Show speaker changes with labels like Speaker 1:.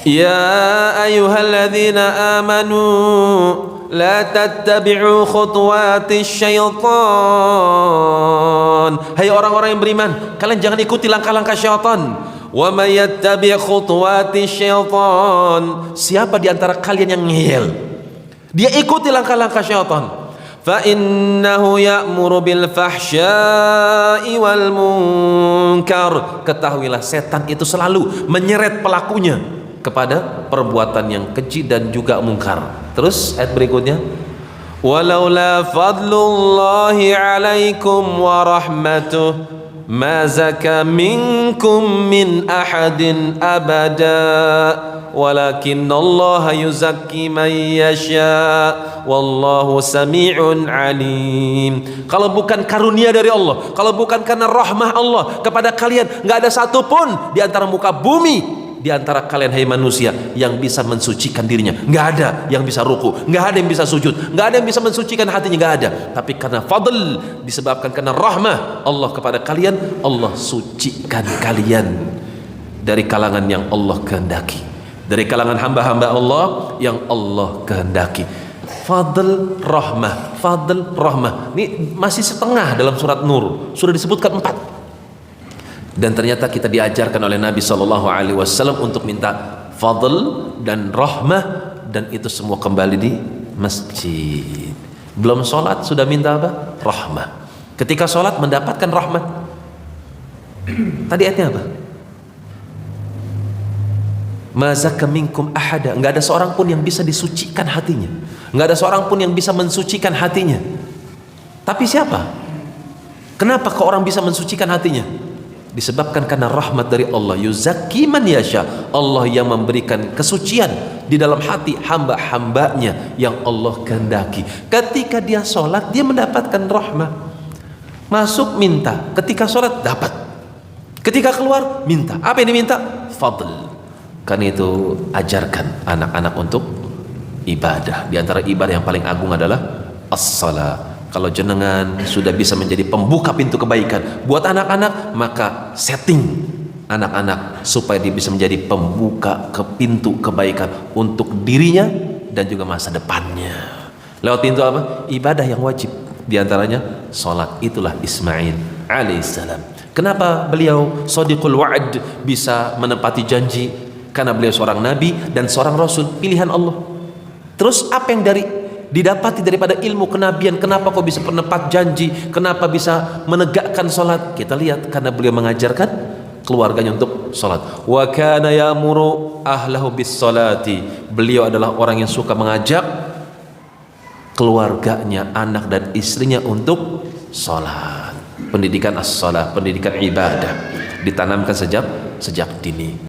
Speaker 1: Ya ayyuhalladzina amanu la tattabi'u khutuwatis syaitan. Hai orang-orang yang beriman, kalian jangan ikuti langkah-langkah syaitan. Wa may yattabi' khutuwatis syaitan, siapa di antara kalian yang ngeyel, dia ikuti langkah-langkah syaitan, fa innahu ya'muru bil fahsya'i wal munkar, ketahuilah setan itu selalu menyeret pelakunya kepada perbuatan yang keji dan juga mungkar. Terus ayat berikutnya, walaula fadlullahi alaikum wa rahmatuh ma zaka minkum min ahadin abada walakinallaha yuzakki man yasha wallahu sami'un alim. Kalau bukan karunia dari Allah, kalau bukan karena rahmah Allah kepada kalian, nggak ada satupun di antara muka bumi, di antara kalian hai manusia, yang bisa mensucikan dirinya. Nggak ada yang bisa ruku, nggak ada yang bisa sujud, nggak ada yang bisa mensucikan hatinya, nggak ada. Tapi karena fadl, disebabkan karena rahmah Allah kepada kalian, Allah sucikan kalian dari kalangan yang Allah kehendaki, dari kalangan hamba-hamba Allah yang Allah kehendaki. Fadl rahmah, fadl rahmah. Ini masih setengah dalam surat Nur, sudah disebutkan 4. Dan ternyata kita diajarkan oleh Nabi SAW untuk minta fadl dan rahmah, dan itu semua kembali di masjid. Belum sholat sudah minta apa? Rahmah. Ketika sholat mendapatkan rahmat. Tadi ayatnya apa? Ma zaka minkum ahada, nggak ada seorang pun yang bisa disucikan hatinya, nggak ada seorang pun yang bisa mensucikan hatinya. Tapi siapa? Kenapa kok orang bisa mensucikan hatinya? Disebabkan karena rahmat dari Allah. Yuzakki man yasha, Allah yang memberikan kesucian di dalam hati hamba-hambanya yang Allah kehendaki. Ketika dia sholat, dia mendapatkan rahmat. Masuk minta, ketika sholat dapat, ketika keluar minta. Apa yang diminta? Fadl. Karena itu ajarkan anak-anak untuk ibadah. Di antara ibadah yang paling agung adalah as-salat. Kalau jenengan sudah bisa menjadi pembuka pintu kebaikan buat anak-anak, maka setting anak-anak supaya dia bisa menjadi pembuka ke pintu kebaikan untuk dirinya dan juga masa depannya. Lewat pintu apa? Ibadah yang wajib. Di antaranya sholat. Itulah Ismail alaihissalam. Kenapa beliau shadiqul wa'd, bisa menepati janji? Karena beliau seorang nabi dan seorang rasul pilihan Allah. Terus apa yang didapati daripada ilmu kenabian? Kenapa kok bisa penepat janji? Kenapa bisa menegakkan sholat? Kita lihat, karena beliau mengajarkan keluarganya untuk sholat. Wa kana ya'muru ahlahu bis sholati, beliau adalah orang yang suka mengajak keluarganya, anak dan istrinya untuk sholat. Pendidikan as-sholat, pendidikan ibadah ditanamkan sejak dini.